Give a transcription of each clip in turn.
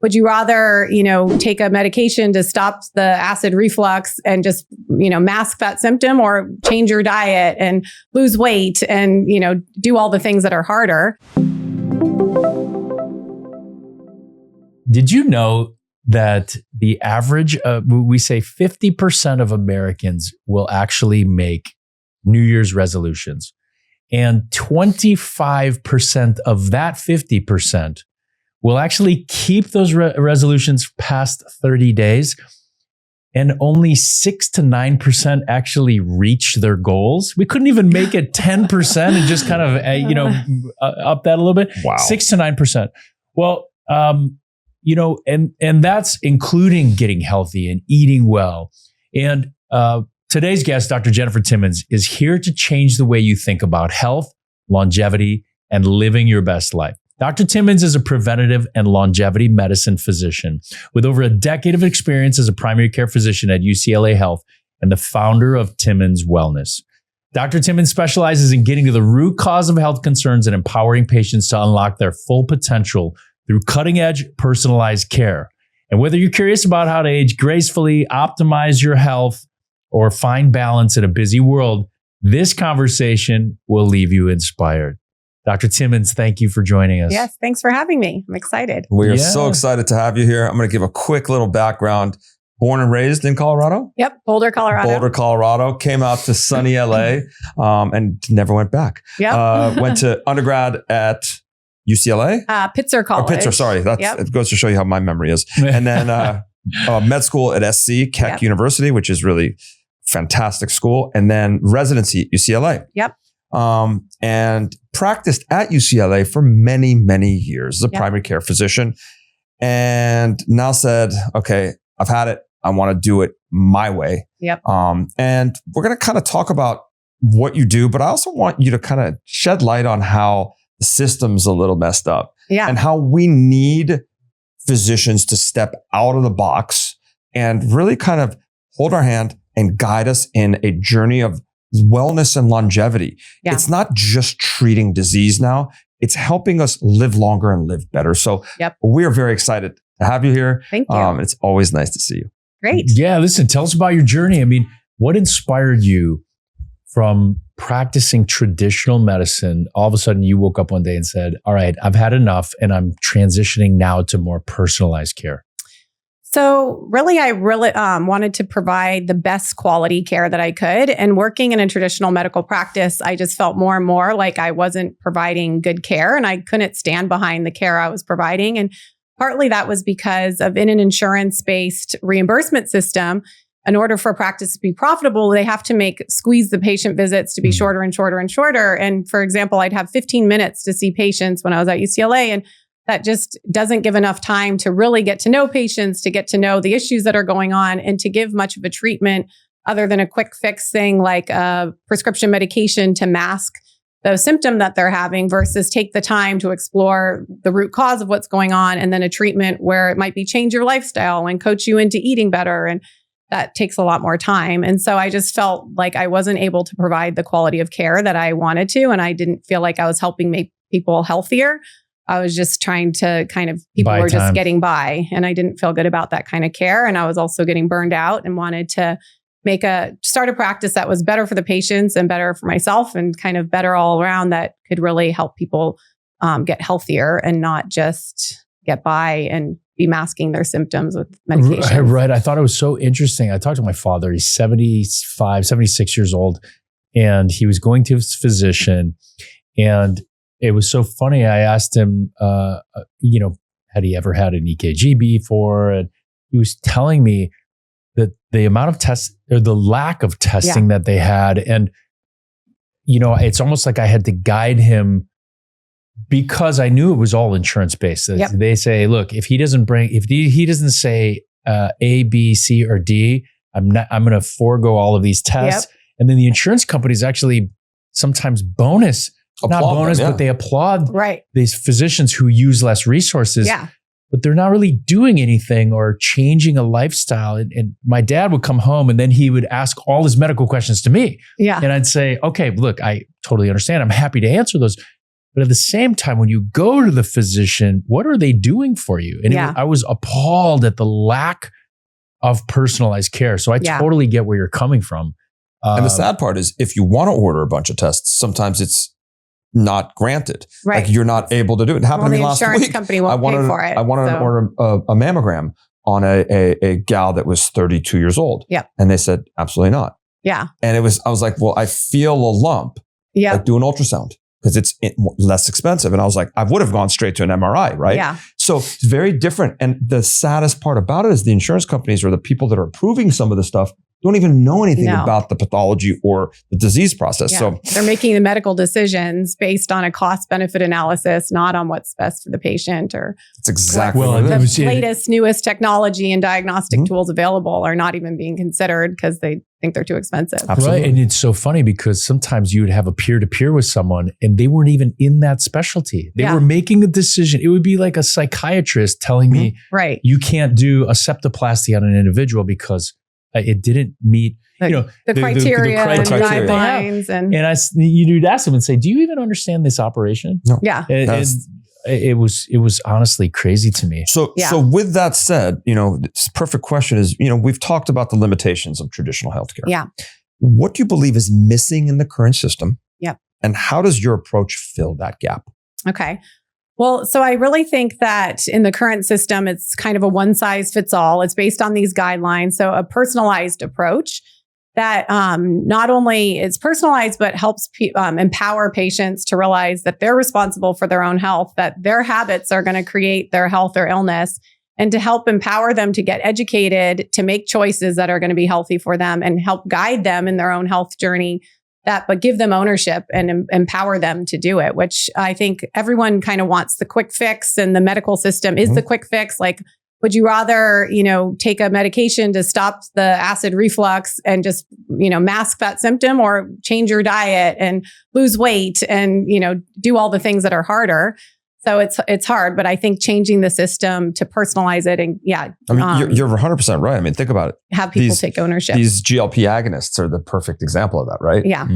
would you rather, take a medication to stop the acid reflux and just, mask that symptom, or change your diet and lose weight and, do all the things that are harder? Did you know that the average, we say 50% of Americans will actually make New Year's resolutions, and 25% of that 50% will actually keep those resolutions past 30 days, and only 6 to 9% actually reach their goals? We couldn't even make it 10% and just kind of, up that a little bit. Wow. 6 to 9%. Well, and that's including getting healthy and eating well. And today's guest, Dr. Jennifer Timmons, is here to change the way you think about health, longevity, and living your best life. Dr. Timmons is a preventative and longevity medicine physician with over a decade of experience as a primary care physician at UCLA Health and the founder of Timmons Wellness. Dr. Timmons specializes in getting to the root cause of health concerns and empowering patients to unlock their full potential through cutting-edge personalized care. And whether you're curious about how to age gracefully, optimize your health, or find balance in a busy world, this conversation will leave you inspired. Dr. Timmons, thank you for joining us. Yes, thanks for having me. I'm excited. We are so excited to have you here. I'm going to give a quick little background. Born and raised in Colorado? Yep, Boulder, Colorado. Came out to sunny LA and never went back. Yep. Went to undergrad at UCLA? Pitzer College. Pitzer, sorry. It goes to show you how my memory is. And then med school at SC, Keck University, which is really fantastic school. And then residency at UCLA. Yep. And practiced at UCLA for many, many years as a primary care physician. And now said, okay, I've had it. I want to do it my way. Yep. And we're going to kind of talk about what you do, but I also want you to kind of shed light on how the system's a little messed up. Yeah. And how we need physicians to step out of the box and really kind of hold our hand and guide us in a journey of wellness and longevity. Yeah. It's not just treating disease now. It's helping us live longer and live better. So we're very excited to have you here. Thank you. It's always nice to see you. Great. Yeah, listen, tell us about your journey. I mean, what inspired you from practicing traditional medicine? All of a sudden you woke up one day and said, all right, I've had enough and I'm transitioning now to more personalized care. So I really wanted to provide the best quality care that I could. And working in a traditional medical practice, I just felt more and more like I wasn't providing good care and I couldn't stand behind the care I was providing. And partly that was because of in an insurance-based reimbursement system, in order for a practice to be profitable, they have to squeeze the patient visits to be shorter and shorter and shorter. And for example, I'd have 15 minutes to see patients when I was at UCLA, and that just doesn't give enough time to really get to know patients, to get to know the issues that are going on, and to give much of a treatment other than a quick fix thing like a prescription medication to mask the symptom that they're having, versus take the time to explore the root cause of what's going on, and then a treatment where it might be change your lifestyle and coach you into eating better. And that takes a lot more time. And so I just felt like I wasn't able to provide the quality of care that I wanted to. And I didn't feel like I was helping make people healthier. I was just trying to people were just getting by. And I didn't feel good about that kind of care. And I was also getting burned out and wanted to start a practice that was better for the patients and better for myself and kind of better all around, that could really help people get healthier and not just get by and be masking their symptoms with medication. Right. I thought it was so interesting. I talked to my father. He's 75, 76 years old, and he was going to his physician. And it was so funny. I asked him, had he ever had an EKG before? And he was telling me that the amount of tests, or the lack of testing that they had. And, it's almost like I had to guide him, because I knew it was all insurance based. They say, look, if he doesn't say A, B, C, or D, I'm going to forego all of these tests. Yep. And then the insurance companies actually sometimes but they applaud these physicians who use less resources. Yeah. But they're not really doing anything or changing a lifestyle. And my dad would come home and then he would ask all his medical questions to me. Yeah. And I'd say, okay, look, I totally understand. I'm happy to answer those. But at the same time, when you go to the physician, what are they doing for you? And I was appalled at the lack of personalized care. So I totally get where you're coming from. And the sad part is if you want to order a bunch of tests, sometimes it's not granted. Right. Like you're not able to do it. It happened to me last week. The insurance company won't pay for it. I wanted to order a mammogram on a gal that was 32 years old. Yeah. And they said, absolutely not. Yeah. And I was like, well, I feel a lump. Yeah. Like do an ultrasound because it's less expensive. And I was like, I would have gone straight to an MRI, right? Yeah. So it's very different. And the saddest part about it is the insurance companies or the people that are approving some of the stuff don't even know anything about the pathology or the disease process. Yeah. So they're making the medical decisions based on a cost benefit analysis, not on what's best for the patient or it's exactly what it is. The latest, newest technology and diagnostic tools available are not even being considered because they think they're too expensive. Absolutely. Right. And it's so funny because sometimes you would have a peer-to-peer with someone and they weren't even in that specialty. They were making a decision. It would be like a psychiatrist telling me, right, you can't do a septoplasty on an individual because it didn't meet the criteria and guidelines. And you'd ask them and say, do you even understand this operation? No. Yeah. It was honestly crazy to me. So with that said, this perfect question is, we've talked about the limitations of traditional healthcare. Yeah. What do you believe is missing in the current system? Yep. And how does your approach fill that gap? Okay. Well, so I really think that in the current system, it's kind of a one size fits all. It's based on these guidelines. So a personalized approach that not only is personalized, but helps empower patients to realize that they're responsible for their own health, that their habits are going to create their health or illness, and to help empower them to get educated, to make choices that are going to be healthy for them and help guide them in their own health journey. But give them ownership and empower them to do it, which I think everyone kind of wants the quick fix, and the medical system is the quick fix. Like, would you rather, take a medication to stop the acid reflux and just, mask that symptom, or change your diet and lose weight and, do all the things that are harder? So it's hard, but I think changing the system to personalize it and you're 100% right. I mean, think about it. Have people take ownership. These GLP agonists are the perfect example of that, right? Yeah.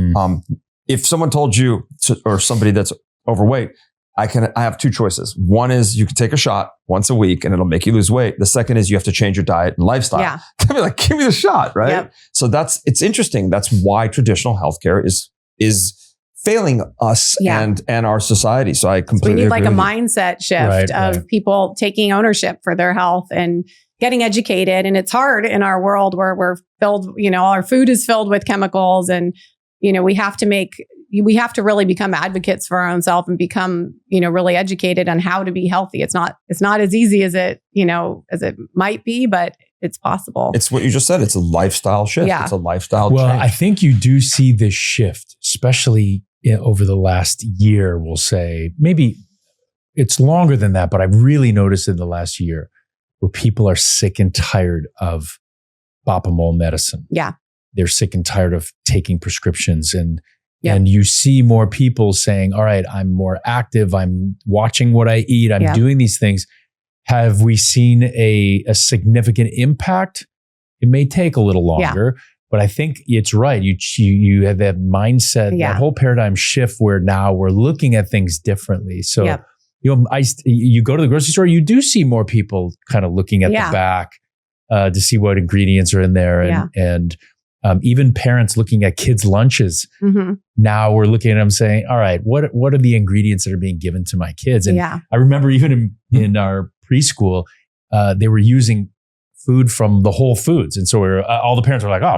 If someone told you or somebody that's overweight, I have two choices. One is you can take a shot once a week and it'll make you lose weight. The second is you have to change your diet and lifestyle. Yeah. I mean, like, give me the shot, right? Yep. So it's interesting. That's why traditional healthcare is failing us and our society. So I completely agree. We need agree like a mindset shift of people taking ownership for their health and getting educated. And it's hard in our world where we're filled, all our food is filled with chemicals, and we have to really become advocates for our own self and become, really educated on how to be healthy. It's not as easy as it might be, but it's possible. It's what you just said. It's a lifestyle shift. Yeah. It's a lifestyle change. I think you do see this shift, especially over the last year, we'll say. Maybe it's longer than that, but I've really noticed in the last year where people are sick and tired of bopamol medicine. Yeah. They're sick and tired of taking prescriptions, and you see more people saying, all right, I'm more active. I'm watching what I eat. I'm doing these things. Have we seen a significant impact? It may take a little longer, but I think it's right. You have that mindset, that whole paradigm shift where now we're looking at things differently. So, you go to the grocery store, you do see more people kind of looking at the back to see what ingredients are in there. And even parents looking at kids' lunches. Mm-hmm. Now we're looking at them saying, all right, what are the ingredients that are being given to my kids? And I remember even in our preschool, they were using food from the Whole Foods. And so all the parents were like, oh,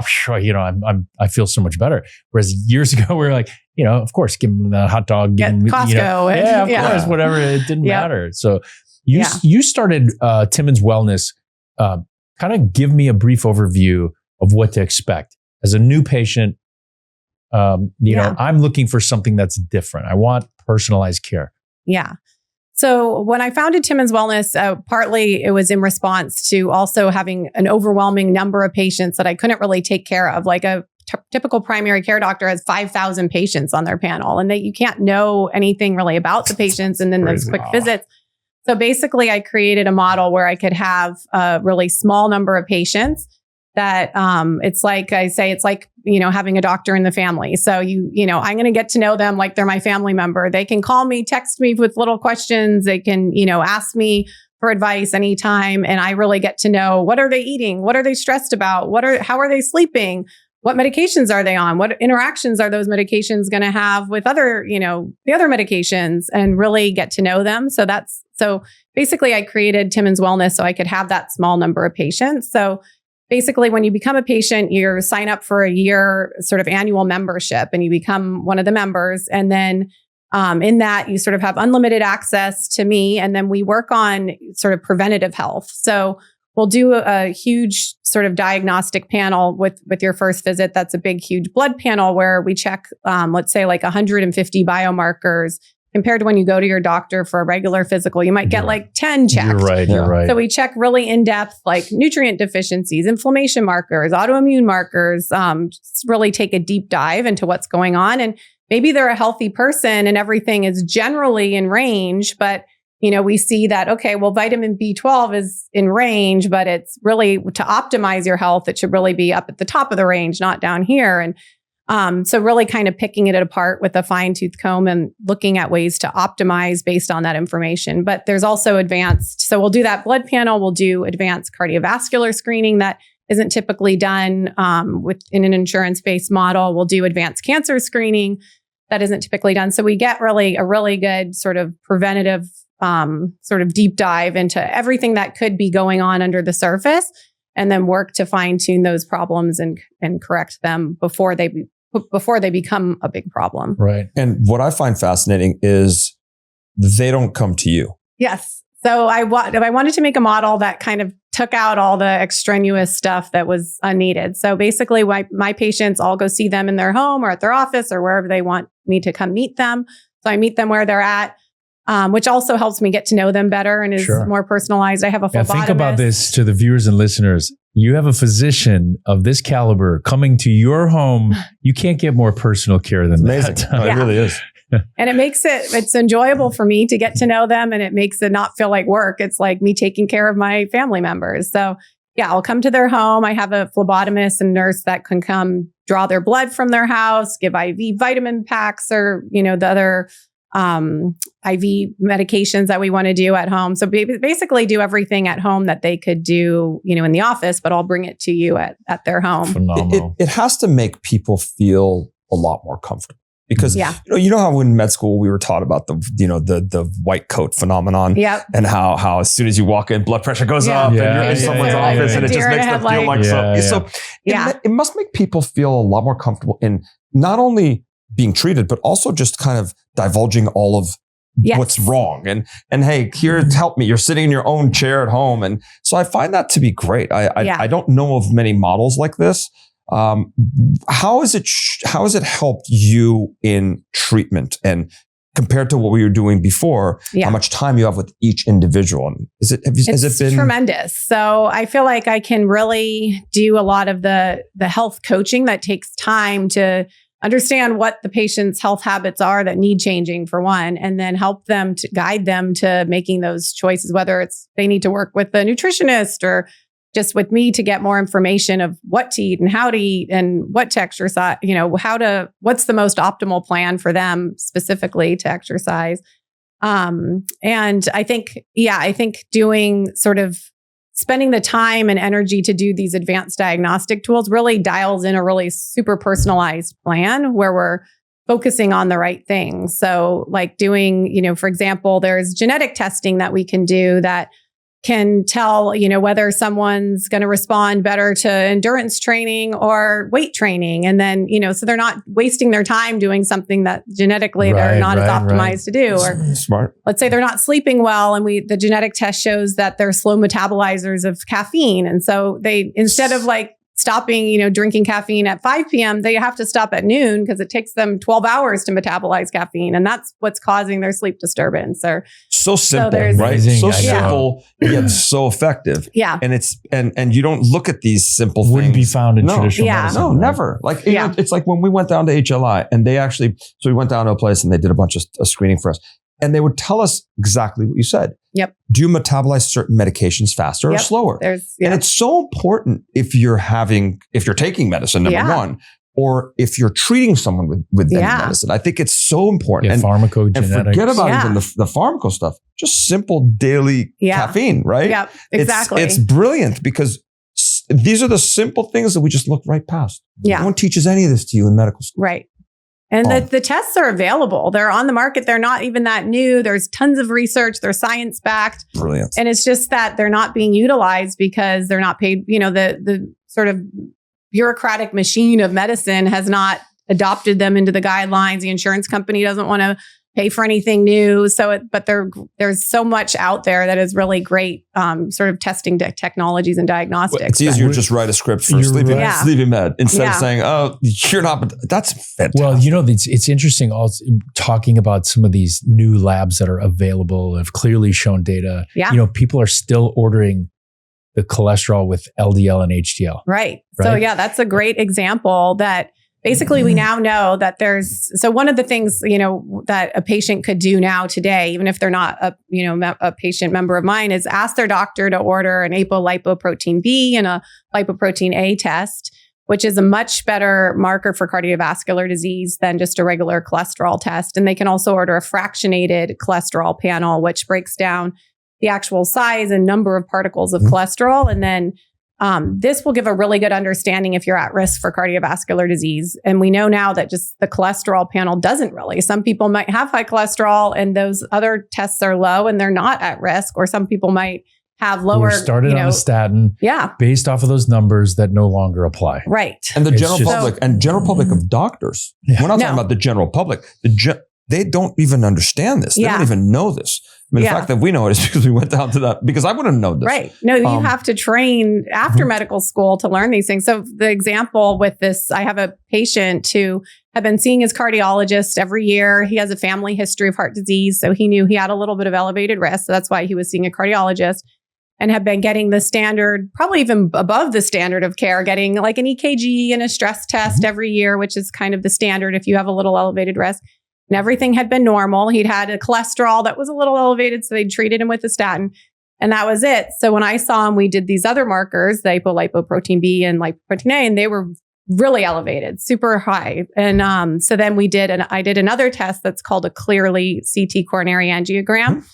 I feel so much better. Whereas years ago, we were like, of course, give them the hot dog. Get Costco. Of course, whatever. It didn't matter. So you started Timmons Wellness. Kind of give me a brief overview of what to expect. As a new patient, I'm looking for something that's different. I want personalized care. Yeah. So when I founded Timmons Wellness, partly it was in response to also having an overwhelming number of patients that I couldn't really take care of. Like a typical primary care doctor has 5,000 patients on their panel, and you can't know anything really about the patients, and then those quick visits. So basically, I created a model where I could have a really small number of patients that it's like I say, it's like, having a doctor in the family. So I'm going to get to know them like they're my family member. They can call me, text me with little questions. They can, ask me for advice anytime. And I really get to know, what are they eating? What are they stressed about? How are they sleeping? What medications are they on? What interactions are those medications going to have with other, the other medications, and really get to know them. So basically I created Timmons Wellness so I could have that small number of patients. So basically, when you become a patient, you sign up for a year sort of annual membership, and you become one of the members. And then in that, you sort of have unlimited access to me. And then we work on sort of preventative health. So we'll do a huge sort of diagnostic panel with your first visit. That's a big, huge blood panel where we check, let's say, like 150 biomarkers. Compared to when you go to your doctor for a regular physical, you might get like 10 checked. You're right. So we check really in depth, like nutrient deficiencies, inflammation markers, autoimmune markers, just really take a deep dive into what's going on. And maybe they're a healthy person and everything is generally in range, but we see that, okay, well, vitamin B12 is in range, but it's really to optimize your health. It should really be up at the top of the range, not down here. And so really kind of picking it apart with a fine tooth comb and looking at ways to optimize based on that information. But there's also advanced. So we'll do that blood panel. We'll do advanced cardiovascular screening that isn't typically done in an insurance-based model. We'll do advanced cancer screening that isn't typically done. So we get really a really good sort of preventative sort of deep dive into everything that could be going on under the surface, and then work to fine tune those problems and correct them before they become a big problem. Right. And what I find fascinating is they don't come to you. Yes. So I wanted to make a model that kind of took out all the extraneous stuff that was unneeded. So basically my patients, all go see them in their home or at their office or wherever they want me to come meet them. So I meet them where they're at, which also helps me get to know them better and is more personalized. I have a phlebotomist. Think about this to the viewers and listeners. You have a physician of this caliber coming to your home. You can't get more personal care than Amazing. that. No, it really is. And it makes it's enjoyable for me to get to know them, and it makes it not feel like work. It's like me taking care of my family members. So yeah, I'll come to their home. I have a phlebotomist and nurse that can come draw their blood from their house, give IV vitamin packs or, the other IV medications that we want to do at home. So basically do everything at home that they could do, in the office, but I'll bring it to you at their home. Phenomenal. It has to make people feel a lot more comfortable. Because you know how in med school we were taught about the white coat phenomenon, and how as soon as you walk in, blood pressure goes up, and you're in someone's office, and it just makes them feel like so. It must make people feel a lot more comfortable in not only being treated, but also just kind of divulging all of what's wrong. And hey, here, help me. You're sitting in your own chair at home, and so I find that to be great. I don't know of many models like this. How has it helped you in treatment, and compared to what we were doing before, how much time you have with each individual? And has it been tremendous? So I feel like I can really do a lot of the health coaching that takes time to understand what the patient's health habits are that need changing, for one, and then help them to guide them to making those choices, whether it's they need to work with a nutritionist or just with me to get more information of what to eat and how to eat and what to exercise, what's the most optimal plan for them specifically to exercise. And I think doing sort of spending the time and energy to do these advanced diagnostic tools really dials in a really super personalized plan where we're focusing on the right things. So like doing, for example, there's genetic testing that we can do that can tell, whether someone's going to respond better to endurance training or weight training. And then, so they're not wasting their time doing something that genetically they're not as optimized to do. Or smart. Let's say they're not sleeping well and the genetic test shows that they're slow metabolizers of caffeine. And so they, instead of like stopping, drinking caffeine at 5 p.m., they have to stop at noon because it takes them 12 hours to metabolize caffeine. And that's what's causing their sleep disturbance. Or so simple, right? So simple, yet so effective. Yeah. And it's, and you don't look at these simple things. Wouldn't be found in traditional medicine. No, never. Like, it's like when we went down to HLI and they actually, so we went down to a place and they did a bunch of screening for us. And they would tell us exactly what you said. Yep. Do you metabolize certain medications faster or slower? And it's so important if you're taking medicine, number one, or if you're treating someone with any medicine. I think it's so important. And pharmacogenetics. And forget about even the pharmaco stuff. Just simple daily caffeine, right? Yep, exactly. It's brilliant because these are the simple things that we just look right past. Yeah. No one teaches any of this to you in medical school. Right. And the tests are available. They're on the market. They're not even that new. There's tons of research. They're science-backed. Brilliant. And it's just that they're not being utilized because they're not paid. You know, the sort of bureaucratic machine of medicine has not adopted them into the guidelines. The insurance company doesn't want to pay for anything new. But there's so much out there that is really great sort of testing technologies and diagnostics. It's easier to just write a script for sleeping med instead of saying, oh, you're not. That's fantastic. Well, you know, it's interesting also talking about some of these new labs that are available, have clearly shown data. Yeah. You know, people are still ordering the cholesterol with LDL and HDL. Right? So yeah, that's a great example that basically we now know that so one of the things, you know, that a patient could do now today, even if they're not a patient member of mine, is ask their doctor to order an apolipoprotein B and a lipoprotein A test, which is a much better marker for cardiovascular disease than just a regular cholesterol test. And they can also order a fractionated cholesterol panel, which breaks down the actual size and number of particles of cholesterol. And then this will give a really good understanding if you're at risk for cardiovascular disease. And we know now that just the cholesterol panel doesn't really. Some people might have high cholesterol and those other tests are low and they're not at risk. Or some people might have lower. We're started on a statin based off of those numbers that no longer apply. Right. And the general public of doctors. Yeah. We're not talking about the general public. They don't even understand this. They don't even know this. I mean, the fact that we know it is because we went down to that, because I wouldn't have known this. Right. No, you have to train after medical school to learn these things. So the example with this, I have a patient who had been seeing his cardiologist every year. He has a family history of heart disease. So he knew he had a little bit of elevated risk. So that's why he was seeing a cardiologist and had been getting the standard, probably even above the standard of care, getting like an EKG and a stress test every year, which is kind of the standard if you have a little elevated risk. And everything had been normal. He'd had a cholesterol that was a little elevated, so they treated him with a statin. And that was it. So when I saw him, we did these other markers, the lipoprotein B and lipoprotein A, and they were really elevated, super high. And so then I did another test that's called a clearly CT coronary angiogram.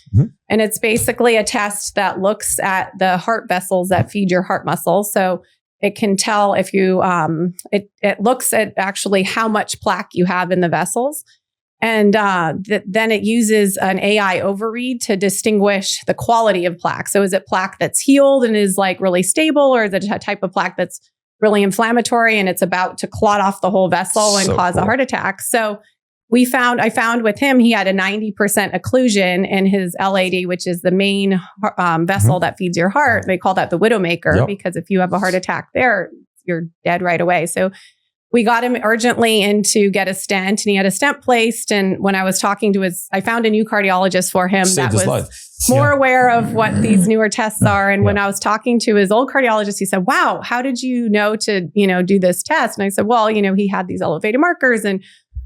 And it's basically a test that looks at the heart vessels that feed your heart muscle. So it can tell if you, it looks at actually how much plaque you have in the vessels. And then it uses an AI overread to distinguish the quality of plaque. So is it plaque that's healed and is like really stable, or is it a type of plaque that's really inflammatory and it's about to clot off the whole vessel and cause a heart attack? So I found with him, he had a 90% occlusion in his LAD, which is the main vessel that feeds your heart. They call that the widowmaker because if you have a heart attack there, you're dead right away. So we got him urgently in to get a stent, and he had a stent placed. And when I was talking to I found a new cardiologist for him that was more aware of what these newer tests are. And when I was talking to his old cardiologist, he said, wow, how did you know to, do this test? And I said, well, he had these elevated markers and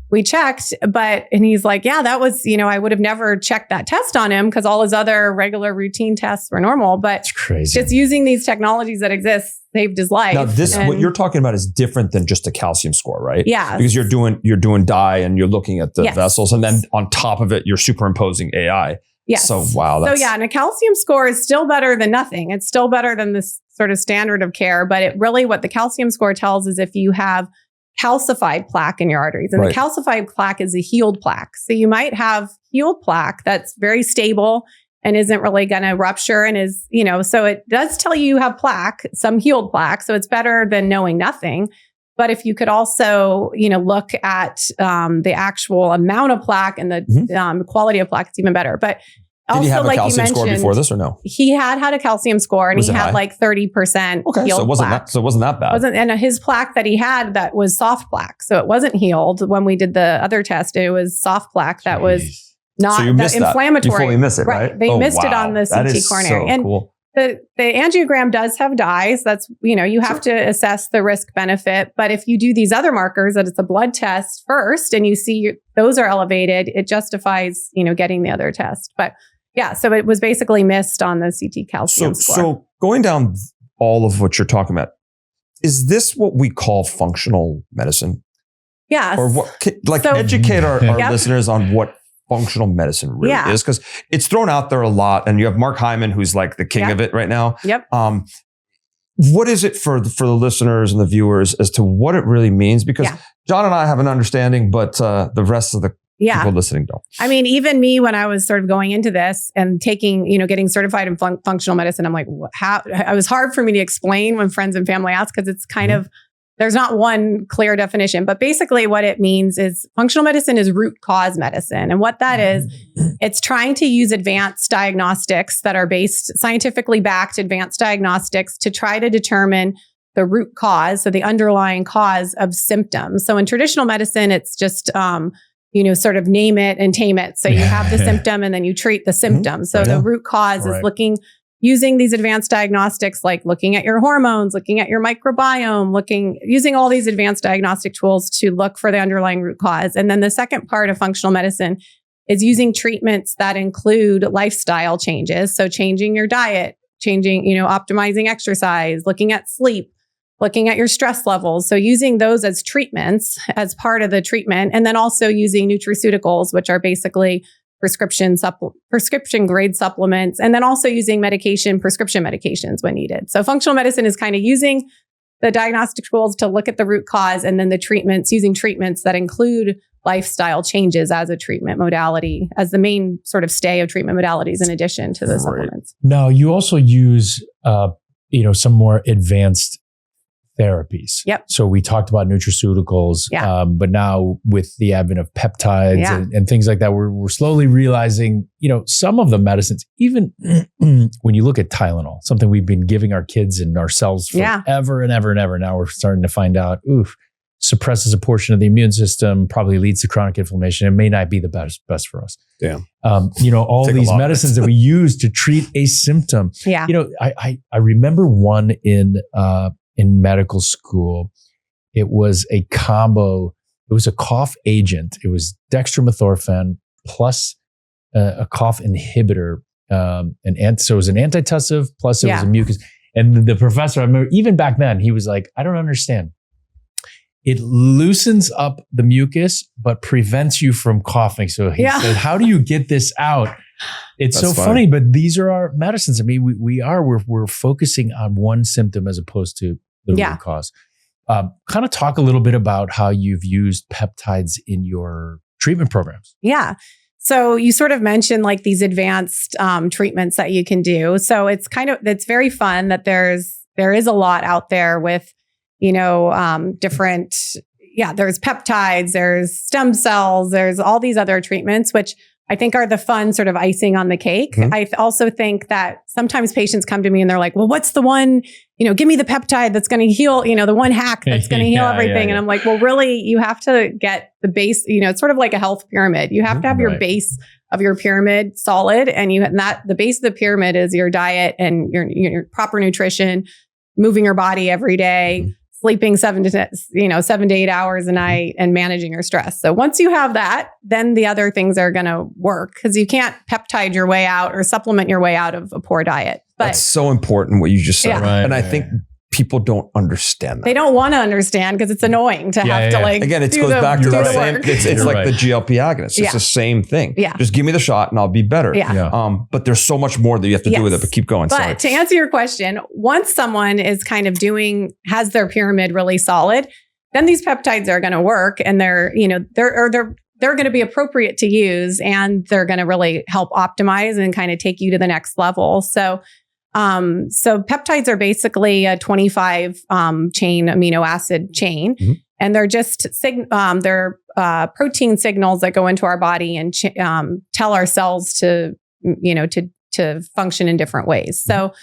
we checked, and he's like, yeah, that was, I would have never checked that test on him because all his other regular routine tests were normal. But it's crazy. Just using these technologies that exist saved his life. Now, what you're talking about is different than just a calcium score, right? Yeah. Because you're doing dye and you're looking at the vessels, and then on top of it, you're superimposing AI. Yes. So, wow. And a calcium score is still better than nothing. It's still better than this sort of standard of care. But what the calcium score tells is if you have calcified plaque in your arteries. And the calcified plaque is a healed plaque. So you might have healed plaque that's very stable and isn't really going to rupture and is, so it does tell you have plaque, some healed plaque. So it's better than knowing nothing. But if you could also, look at the actual amount of plaque and the quality of plaque, it's even better. But did he have a calcium score before this or no? He had a calcium score and he had like 30% okay, healed so it wasn't plaque. So it wasn't that bad. And his plaque that he had, that was soft plaque. So it wasn't healed. When we did the other test, it was soft plaque that was not inflammatory. You fully miss it, right? They missed it on the CT coronary. So cool. the angiogram does have dyes. That's, you have to assess the risk benefit. But if you do these other markers, that it's a blood test first, and you see those are elevated, it justifies, getting the other test. But yeah, so it was basically missed on the CT calcium score. So going down all of what you're talking about, is this what we call functional medicine? Yes. Or what? Educate our listeners on what functional medicine really is, because it's thrown out there a lot, and you have Mark Hyman, who's like the king of it right now. Yep. What is it for the listeners and the viewers as to what it really means? Because John and I have an understanding, but the rest of the people listening don't. I mean, even me, when I was sort of going into this and taking, getting certified in functional medicine, I'm like, how? It was hard for me to explain when friends and family ask, because it's kind of, there's not one clear definition, but basically what it means is functional medicine is root cause medicine. And what that is, it's trying to use advanced diagnostics that are based, scientifically backed advanced diagnostics, to try to determine the root cause, so the underlying cause of symptoms. So in traditional medicine, it's just, sort of name it and tame it. So you have the symptom and then you treat the symptom. So the root cause is using these advanced diagnostics, like looking at your hormones, looking at your microbiome, using all these advanced diagnostic tools to look for the underlying root cause. And then the second part of functional medicine is using treatments that include lifestyle changes. So changing your diet, optimizing exercise, looking at sleep, looking at your stress levels. So using those as treatments, as part of the treatment, and then also using nutraceuticals, which are basically prescription grade supplements, and then also using prescription medications when needed. So functional medicine is kind of using the diagnostic tools to look at the root cause, and then using treatments that include lifestyle changes as a treatment modality, as the main sort of stay of treatment modalities in addition to the supplements. Now, you also use, some more advanced therapies. Yep. So we talked about nutraceuticals, but now with the advent of peptides and things like that, we're slowly realizing, some of the medicines, even when you look at Tylenol, something we've been giving our kids and ourselves forever and ever and ever. Now we're starting to find out, suppresses a portion of the immune system, probably leads to chronic inflammation. It may not be the best for us. Damn. All these medicines that we use to treat a symptom. Yeah. I remember one in medical school. It was a combo. It was a cough agent. It was dextromethorphan plus a cough inhibitor. So it was an antitussive plus it was a mucus. And the professor, I remember even back then, he was like, I don't understand. It loosens up the mucus, but prevents you from coughing. So he said, how do you get this out? It's That's so funny, but these are our medicines. I mean, we're focusing on one symptom as opposed to the root cause. Kind of talk a little bit about how you've used peptides in your treatment programs. Yeah. So you sort of mentioned like these advanced treatments that you can do. So it's very fun that there is a lot out there with, different, there's peptides, there's stem cells, there's all these other treatments, which I think are the fun sort of icing on the cake. Mm-hmm. I also think that sometimes patients come to me and they're like, well, what's the one, give me the peptide that's going to heal, the one hack that's going to heal everything. And I'm like, well, really, you have to get the base, it's sort of like a health pyramid. You have to have your base of your pyramid solid, and the base of the pyramid is your diet and your proper nutrition, moving your body every day, sleeping 7 to 8 hours a night, and managing your stress. So once you have that, then the other things are going to work, because you can't peptide your way out or supplement your way out of a poor diet. But that's so important what you just said. Yeah. And I think people don't understand that. They don't want to understand because it's annoying to have to like. Again, it goes back to the same. It's like the GLP agonist. It's the same thing. Yeah. Just give me the shot and I'll be better. Yeah. But there's so much more that you have to do with it. But keep going. But to answer your question, once someone is kind of has their pyramid really solid, then these peptides are going to work, and they're going to be appropriate to use, and they're going to really help optimize and kind of take you to the next level. So peptides are basically a 25 chain amino acid chain, and they're just protein signals that go into our body and tell our cells to function in different ways. So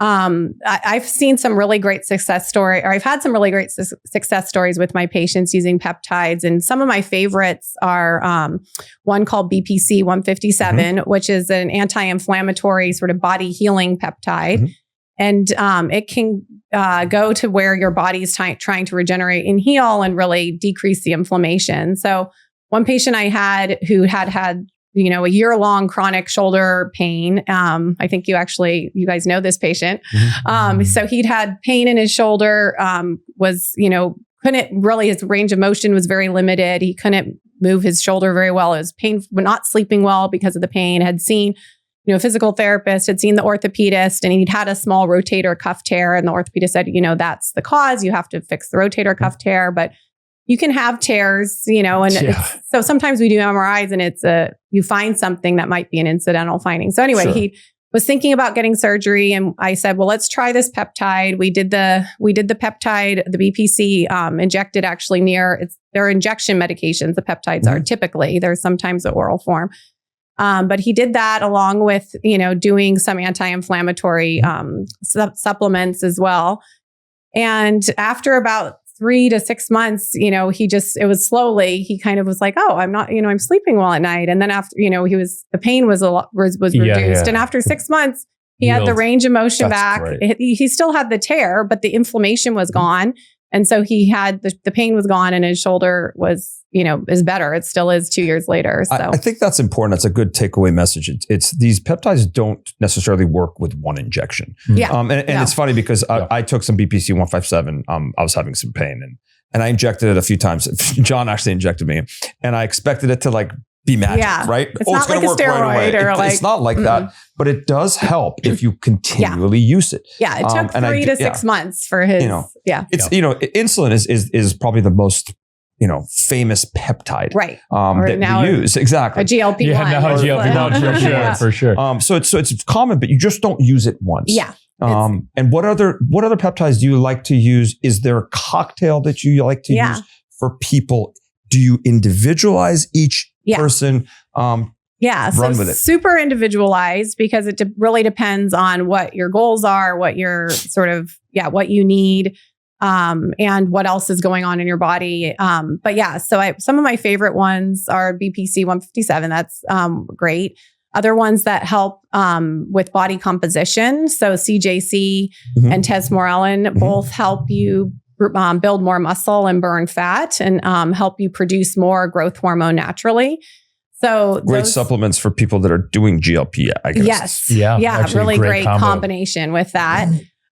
I've seen some really great success story, or I've had some really great success stories with my patients using peptides. And some of my favorites are one called BPC 157, which is an anti-inflammatory sort of body healing peptide. And it can go to where your body's trying to regenerate and heal and really decrease the inflammation. So one patient I had who had a year-long chronic shoulder pain. I think you guys know this patient. So he'd had pain in his shoulder, couldn't really, his range of motion was very limited. He couldn't move his shoulder very well. It was painful, not sleeping well because of the pain. Had seen, a physical therapist, had seen the orthopedist, and he'd had a small rotator cuff tear. And the orthopedist said, that's the cause. You have to fix the rotator cuff tear, but you can have tears, so sometimes we do MRIs and you find something that might be an incidental finding. So anyway, he was thinking about getting surgery, and I said, well, let's try this peptide. We did the peptide, the BPC, injected actually they're injection medications. The peptides are typically, there's sometimes the oral form. But he did that along with, doing some anti-inflammatory, supplements as well. And after about 3 to 6 months, it was slowly, he kind of was like, oh, I'm not, I'm sleeping well at night. And then after, the pain was reduced. Yeah. And after 6 months, he had the range of motion back. He still had the tear, but the inflammation was gone. And so he had the pain was gone and his shoulder was, is better. It still is 2 years later. So I think that's important. That's a good takeaway message. It's these peptides don't necessarily work with one injection. And it's funny because I took some BPC 157. I was having some pain and I injected it a few times. John actually injected me and I expected it to be magic, right? It's not like a steroid it's not like that, but it does help if you continually use it. Yeah. It took 3 to 6 months for his, It's, insulin is probably the most, famous peptide. Right. That we use. Exactly. A GLP-1. Yeah, now a GLP-1 for sure. So it's common, but you just don't use it once. Yeah. And what other peptides do you like to use? Is there a cocktail that you like to use for people? Do you individualize each person? Run with it. Super individualized because it really depends on what your goals are, what your what you need, and what else is going on in your body. So some of my favorite ones are BPC 157. That's great. Other ones that help with body composition. So CJC and tesmorelin both help you build more muscle and burn fat and help you produce more growth hormone naturally. So great supplements for people that are doing GLP, I guess. Yes. Yeah. Really great combination with that.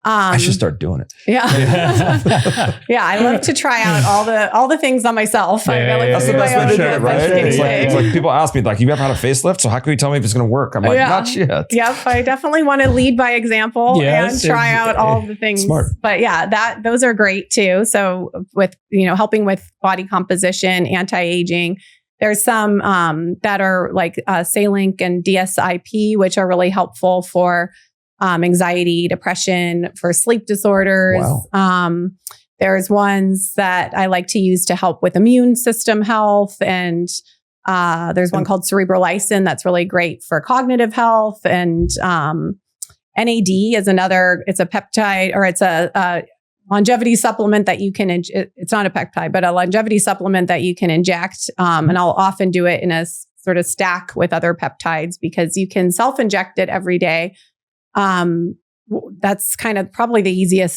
I should start doing it. Yeah. I love to try out all the things on myself. That's the best way to do it, right? It's like people ask me, you ever had a facelift? So how can you tell me if it's going to work? I'm like, not yet. Yep. I definitely want to lead by example and try out all the things. Smart. But those are great too. So with, helping with body composition, anti-aging, there's some that are like Layke and DSIP, which are really helpful for anxiety, depression, for sleep disorders. Wow. There's ones that I like to use to help with immune system health. And there's one called cerebrolysin that's really great for cognitive health. And NAD is another, it's a peptide, or it's a longevity supplement that you can, it's not a peptide, but a longevity supplement that you can inject. And I'll often do it in a sort of stack with other peptides because you can self-inject it every day. That's kind of probably the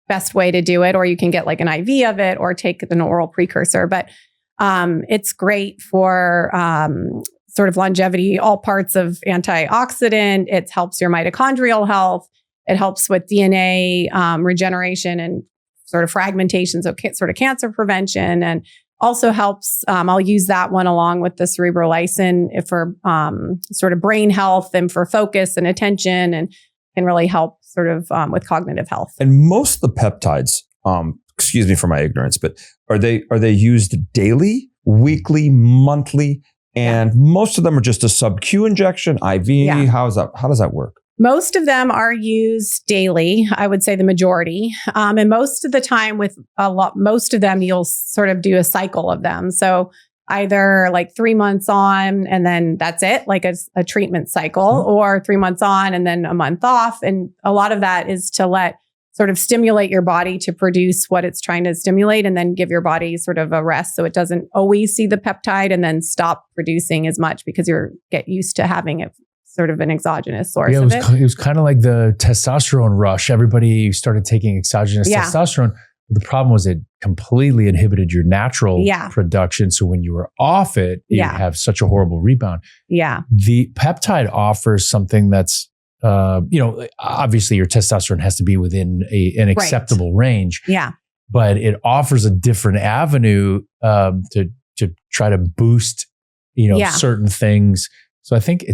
best way to do it, or you can get like an IV of it or take an oral precursor, but, it's great for, sort of longevity, all parts of antioxidant. It helps your mitochondrial health. It helps with DNA, regeneration and sort of fragmentation. So sort of cancer prevention, and also helps, I'll use that one along with the cerebrolysin for sort of brain health and for focus and attention, and can really help sort of with cognitive health. And most of the peptides, excuse me for my ignorance, but are they used daily, weekly, monthly? And most of them are just a sub-Q injection, IV. Yeah. How does that work? Most of them are used daily, I would say the majority. And most of the time most of them, you'll sort of do a cycle of them. So either like 3 months on and then that's it, like a treatment cycle, or 3 months on and then a month off. And a lot of that is to sort of stimulate your body to produce what it's trying to stimulate, and then give your body sort of a rest so it doesn't always see the peptide and then stop producing as much, because you get used to having it sort of an exogenous source of it. It was kind of like the testosterone rush. Everybody started taking exogenous testosterone. The problem was it completely inhibited your natural production. So when you were off it, you'd have such a horrible rebound. Yeah. The peptide offers something that's, obviously your testosterone has to be within an acceptable range. Yeah. But it offers a different avenue to try to boost, certain things. So I think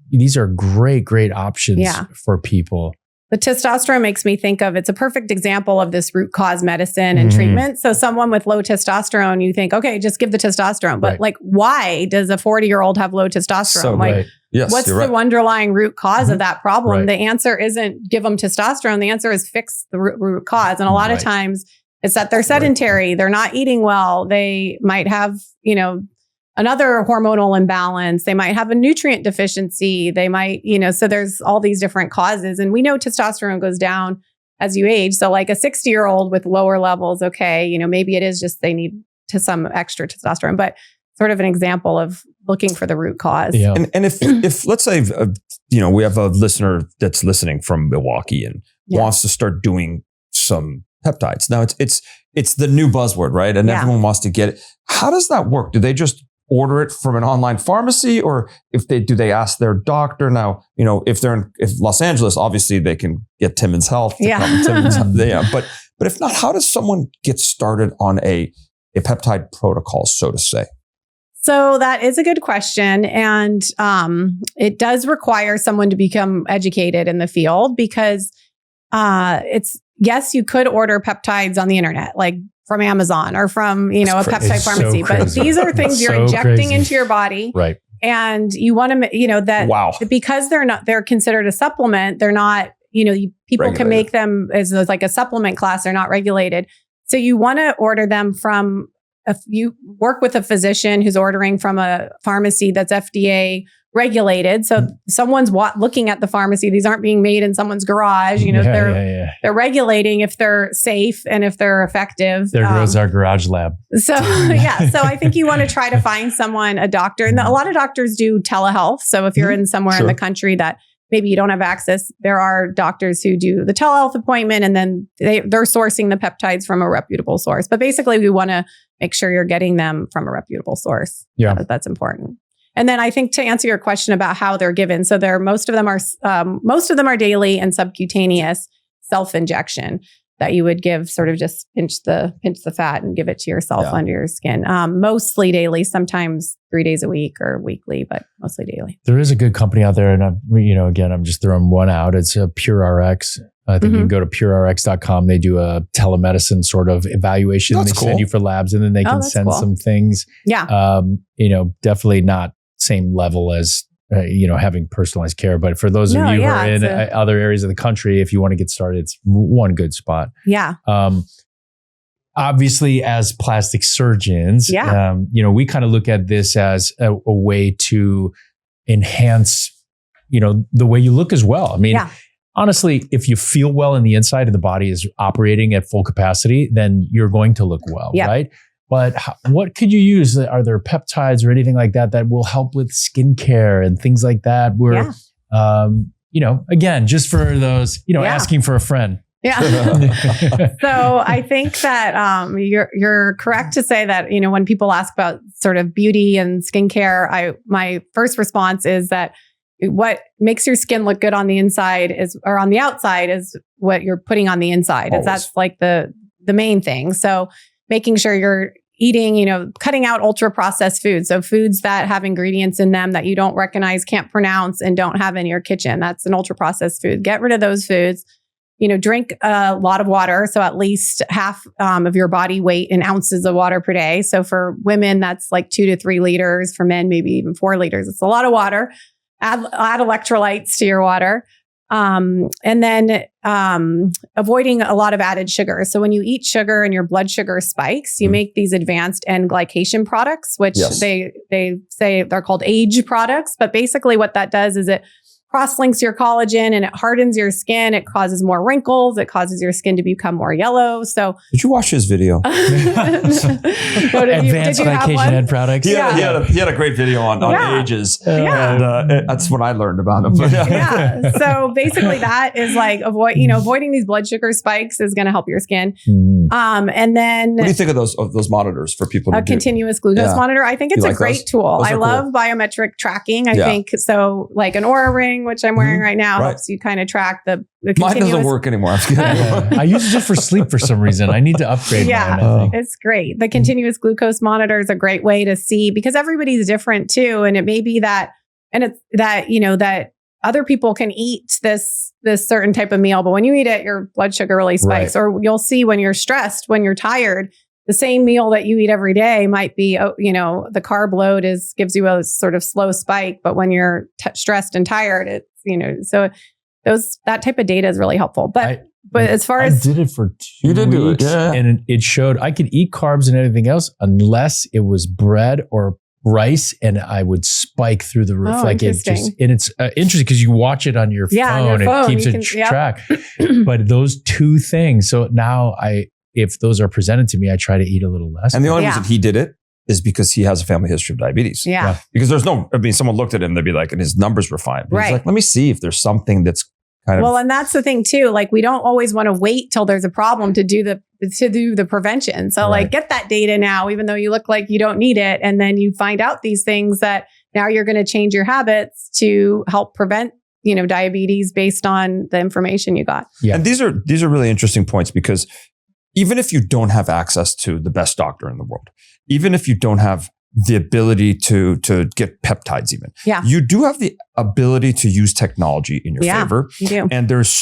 these are great options for people. The testosterone makes me think of, it's a perfect example of this root cause medicine and treatment. So someone with low testosterone, you think, okay, just give the testosterone. But like, why does a 40-year-old have low testosterone? So, what's the underlying root cause of that problem? Right. The answer isn't give them testosterone. The answer is fix the root cause. And a lot of times it's that they're sedentary. They're not eating well. They might have, another hormonal imbalance. They might have a nutrient deficiency. They might, so there's all these different causes. And we know testosterone goes down as you age. So like a 60-year-old with lower levels, okay, maybe it is just they need some extra testosterone, but sort of an example of looking for the root cause. Yeah. And if let's say, we have a listener that's listening from Milwaukee and wants to start doing some peptides. Now it's the new buzzword, right? And everyone wants to get it. How does that work? Do they just order it from an online pharmacy, or do they ask their doctor? Now, if Los Angeles, obviously they can get Timmons Health. But if not, how does someone get started on a peptide protocol, so to say? So that is a good question. And it does require someone to become educated in the field, because yes, you could order peptides on the internet, like from Amazon or from, a peptide pharmacy. But these are things you're injecting into your body. Right. And you want to, because they're considered a supplement, they're not, people regulated. Can make them as like a supplement class. They're not regulated. So you want to order them from, you work with a physician who's ordering from a pharmacy that's FDA regulated. So someone's looking at the pharmacy. These aren't being made in someone's garage. They're regulating if they're safe and if they're effective. There goes our garage lab. So so I think you want to try to find a doctor. And a lot of doctors do telehealth. So if you're in somewhere in the country that maybe you don't have access, there are doctors who do the telehealth appointment, and then they're sourcing the peptides from a reputable source. But basically we want to make sure you're getting them from a reputable source. Yeah. That's important. And then I think to answer your question about how they're given, so most of them are daily and subcutaneous self-injection that you would give, sort of just pinch the fat and give it to yourself under your skin. Mostly daily, sometimes 3 days a week or weekly, but mostly daily. There is a good company out there, and I'm just throwing one out. It's a Pure RX. I think you can go to purerx.com. They do a telemedicine sort of evaluation. That's cool. Send you for labs, and then they can send some things. Yeah. Definitely not same level as, having personalized care. But for those of you who are in other areas of the country, if you want to get started, it's one good spot. Yeah. Obviously, as plastic surgeons, we kind of look at this as a way to enhance, the way you look as well. I mean, honestly, if you feel well in the inside and the body is operating at full capacity, then you're going to look well, right? But what could you use? Are there peptides or anything like that will help with skincare and things like that? Where, again, just for those, asking for a friend. Yeah. So I think that you're correct to say that, when people ask about sort of beauty and skincare, my first response is that what makes your skin look good on the inside or on the outside is what you're putting on the inside. That's like the main thing. So making sure you're eating, cutting out ultra processed foods. So foods that have ingredients in them that you don't recognize, can't pronounce, and don't have in your kitchen. That's an ultra processed food. Get rid of those foods. Drink a lot of water. So at least half of your body weight in ounces of water per day. So for women, that's like 2 to 3 liters. For men, maybe even 4 liters. It's a lot of water. Add electrolytes to your water. And then avoiding a lot of added sugar. So when you eat sugar and your blood sugar spikes, you make these advanced end glycation products, which they say they're called age products. But basically what that does is it cross-links your collagen and it hardens your skin. It causes more wrinkles. It causes your skin to become more yellow. So did you watch his video? Advanced glycation end products. He had a great video on ages. And, that's what I learned about him. So basically that is like avoiding these blood sugar spikes is going to help your skin. And then what do you think of those monitors for people to do? Continuous glucose monitor? I think it's a great tool. I love biometric tracking. I think so, like an Oura ring, which I'm wearing right now, helps you kind of track the mine doesn't work anymore. I use it just for sleep for some reason. I need to upgrade mine. It's great. The continuous glucose monitor is a great way to see, because everybody's different too. And it may be that, and it's that, that other people can eat this certain type of meal, but when you eat it, your blood sugar really spikes. Or you'll see when you're stressed, when you're tired, the same meal that you eat every day might be, the carb load gives you a sort of slow spike, but when you're stressed and tired, it's, so that type of data is really helpful. But as far as I did it for 2 weeks, and it showed I could eat carbs and everything else unless it was bread or rice, and I would spike through the roof. It's interesting because you watch it on your phone. It keeps it track. But those two things. So now if those are presented to me, I try to eat a little less. And the only reason he did it is because he has a family history of diabetes. Yeah. Because someone looked at him, they'd be like, and his numbers were fine. But he's like, let me see if there's something that's kind of. Well, and that's the thing too. Like, we don't always want to wait till there's a problem to do the prevention. So get that data now, even though you look like you don't need it. And then you find out these things that now you're going to change your habits to help prevent diabetes based on the information you got. Yeah. And these are really interesting points, because even if you don't have access to the best doctor in the world, even if you don't have the ability to get peptides even, you do have the ability to use technology in your favor. You do. And there's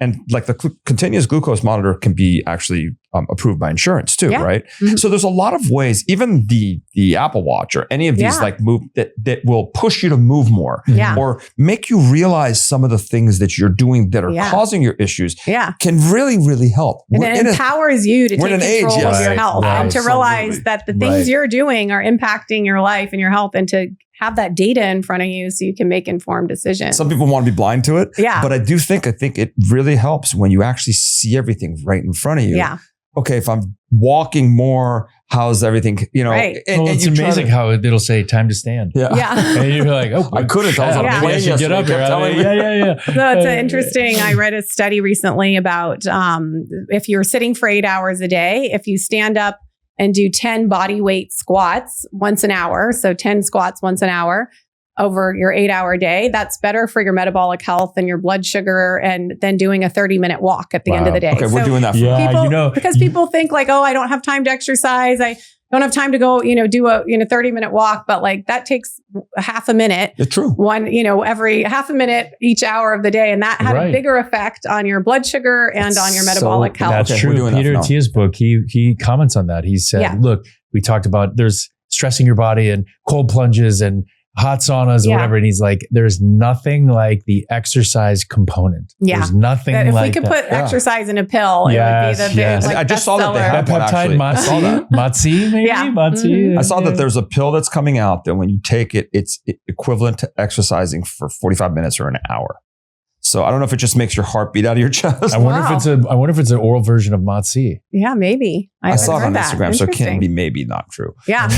and like the continuous glucose monitor can be actually approved by insurance too, right? Mm-hmm. So there's a lot of ways, even the Apple Watch or any of these move that will push you to move more or make you realize some of the things that you're doing that are causing your issues can really, really help. And it empowers you to take control of your health and to realize that the things you're doing are impacting your life and your health, and to have that data in front of you so you can make informed decisions. Some people want to be blind to it. Yeah. But I think it really helps when you actually see everything right in front of you. Yeah. Okay, if I'm walking more, how's everything? Right. And it's amazing how it'll say time to stand. Yeah. And you're like, I couldn't. I was on a plane yesterday. Get up there. So it's interesting. I read a study recently about if you're sitting for 8 hours a day, if you stand up and do 10 body weight squats once an hour, so 10 squats once an hour over your 8-hour day, that's better for your metabolic health and your blood sugar, and then doing a 30-minute walk at the end of the day. Okay, we're doing that for people, because people think like, I don't have time to exercise. I don't have time to go, do a 30-minute walk, but like that takes half a minute. It's true. Every half a minute each hour of the day, and that had a bigger effect on your blood sugar and on your metabolic health. That's true. Peter Attia's book, he comments on that. He said, look, we talked about there's stressing your body and cold plunges and hot saunas or whatever. And he's like, there's nothing like the exercise component. Yeah. There's nothing like that. If we could put exercise in a pill, it would be the big, I just saw that they have one peptide Matsi, maybe? Yeah. Matsi. I saw that there's a pill that's coming out that when you take it, it's equivalent to exercising for 45 minutes or an hour. So I don't know if it just makes your heart beat out of your chest. I wonder if it's an oral version of Matsi. Yeah, maybe. I saw it on Instagram, so it can be maybe not true. Yeah.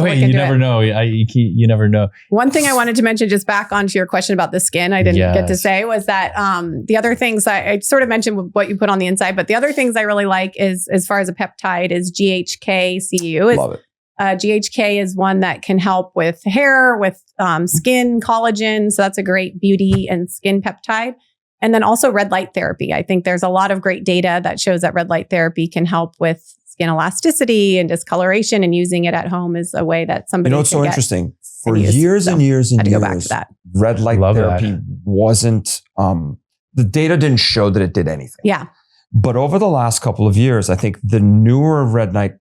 Wait, you never know. You never know. One thing I wanted to mention, just back onto your question about the skin, I didn't get to say, was that the other things I sort of mentioned what you put on the inside, but the other things I really like is, as far as a peptide, is GHK-Cu. Love it. GHK is one that can help with hair, with skin, collagen. So that's a great beauty and skin peptide. And then also red light therapy. I think there's a lot of great data that shows that red light therapy can help with skin elasticity and discoloration, and using it at home is a way that somebody it's so interesting. For years and years and years, go back to that. Red light therapy wasn't, the data didn't show that it did anything. Yeah. But over the last couple of years, I think the newer red light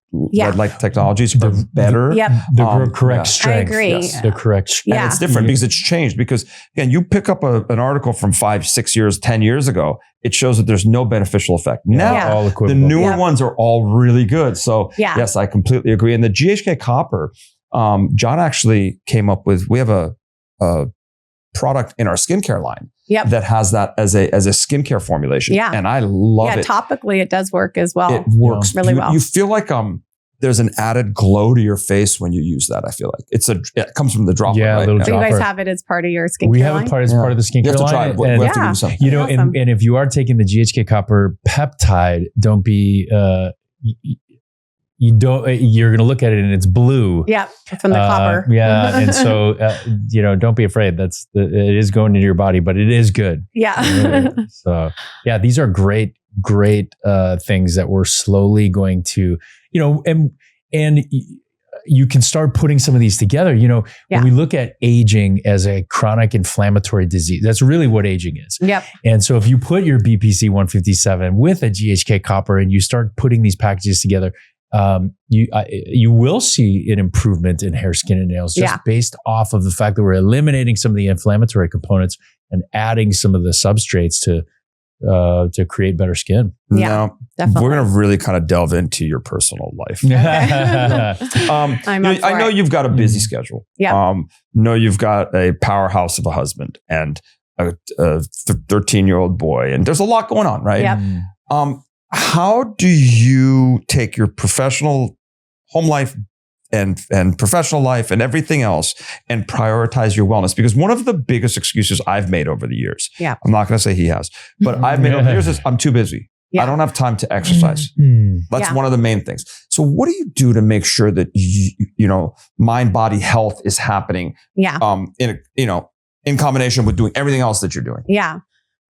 technologies are better. The correct strength. I agree. Yes. The correct strength. And it's different because it's changed. Because again, you pick up an article from 5, 6 years, 10 years ago, it shows that there's no beneficial effect. Now, all the newer ones are all really good. So yes, I completely agree. And the GHK copper, John actually came up with, we have a product in our skincare line that has that as a skincare formulation. Yeah. And I love it. Topically, it does work as well. It works really well. You feel like there's an added glow to your face when you use that. I feel like it comes from the dropper. Yeah, right? little So dropper. you guys have it as part of your skincare line? We have it as part of the skincare line. You have to try it. We have to do something. You know, and if you are taking the GHK copper peptide, don't be you're going to look at it and it's blue. Yeah, from the copper. Yeah. And so, don't be afraid. It is going into your body, but it is good. Yeah. So yeah, these are great things that we're slowly going to, and you can start putting some of these together. When we look at aging as a chronic inflammatory disease, that's really what aging is. Yep. And so if you put your BPC 157 with a GHK copper and you start putting these packages together, you will see an improvement in hair, skin, and nails just based off of the fact that we're eliminating some of the inflammatory components and adding some of the substrates to create better skin. Yeah, now, definitely. We're going to really kind of delve into your personal life. Okay. I know you've got a busy schedule. Yeah. Know you've got a powerhouse of a husband and a 13-year-old boy, and there's a lot going on, right? Yep. How do you take your professional home life and professional life and everything else and prioritize your wellness? Because one of the biggest excuses I've made over the years, I'm not going to say he has, but I've made over the years is I'm too busy. I don't have time to exercise. That's one of the main things. So what do you do to make sure that mind, body health is happening? In combination with doing everything else that you're doing? Yeah.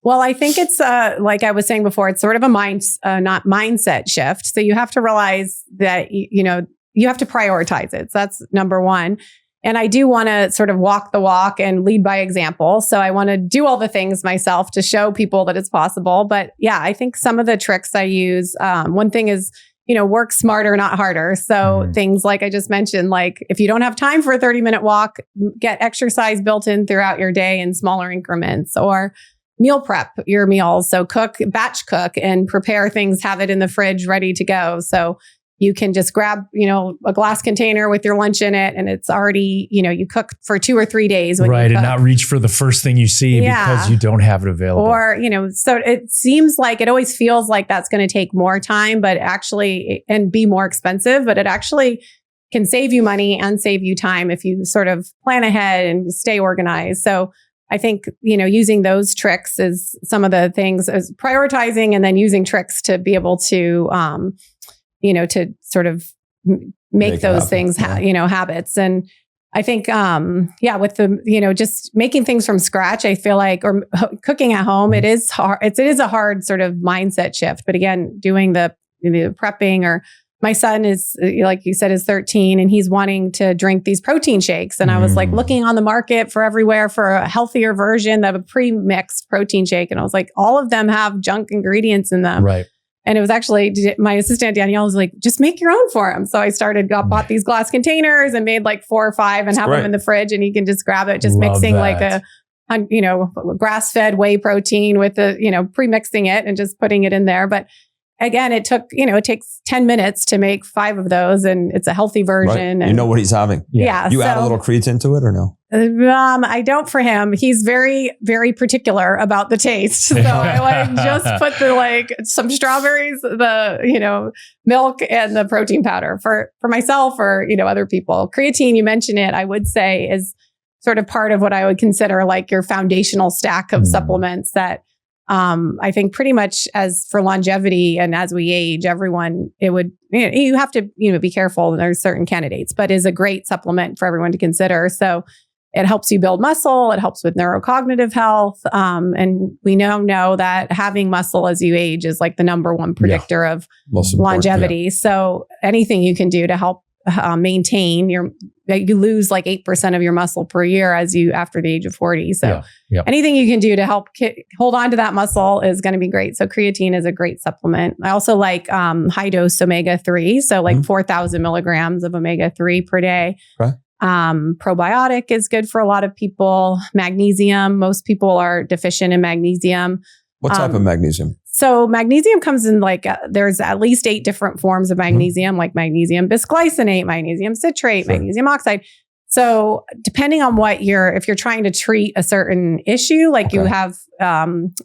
Well, I think it's like I was saying before, it's sort of a mindset shift. So you have to realize that, you have to prioritize it. So that's number one. And I do want to sort of walk the walk and lead by example. So I want to do all the things myself to show people that it's possible. But yeah, I think some of the tricks I use, one thing is, work smarter, not harder. So things like I just mentioned, like if you don't have time for a 30-minute walk, get exercise built in throughout your day in smaller increments, or meal prep your meals. So batch cook and prepare things, have it in the fridge ready to go. So you can just grab, a glass container with your lunch in it and it's already, you cook for 2 or 3 days. When and not reach for the first thing you see because you don't have it available. Or, so it seems like it always feels like that's going to take more time, but actually, and be more expensive, but it actually can save you money and save you time if you sort of plan ahead and stay organized. So I think, using those tricks is some of the things, as prioritizing and then using tricks to be able to, to sort of make those things, habits. And I think, with the, just making things from scratch, I feel like, or cooking at home, it is hard. It is a hard sort of mindset shift. But again, doing the prepping, or my son is, like you said, is 13 and he's wanting to drink these protein shakes. And I was like looking on the market for everywhere for a healthier version of a pre-mixed protein shake. And I was like, all of them have junk ingredients in them. Right. And it was actually my assistant, Danielle, was like, just make your own for him. So I bought these glass containers and made like 4 or 5 and have them in the fridge, and he can just grab it, just mixing like a grass-fed whey protein with pre-mixing it and just putting it in there. But again, it takes 10 minutes to make 5 of those, and it's a healthy version. Right. You know what he's having. Yeah. You add a little creatine to it or no? I don't for him. He's very, very particular about the taste. So I just put some strawberries, the, milk and the protein powder for myself or, other people. Creatine, you mentioned it, I would say is sort of part of what I would consider like your foundational stack of supplements that, I think pretty much as for longevity and as we age, everyone, you have to, be careful. There's certain candidates, but is a great supplement for everyone to consider. So it helps you build muscle. It helps with neurocognitive health. And we now know that having muscle as you age is like the number one predictor of longevity. So anything you can do to help maintain you lose like 8% of your muscle per year after the age of 40. So anything you can do to help hold on to that muscle is going to be great. So creatine is a great supplement. I also like high dose omega-3. So like 4,000 milligrams of omega-3 per day. Okay. Probiotic is good for a lot of people. Magnesium. Most people are deficient in magnesium. What type of magnesium? So magnesium comes in there's at least 8 different forms of magnesium, like magnesium bisglycinate, magnesium citrate, magnesium oxide. So depending on if you're trying to treat a certain issue, like you have,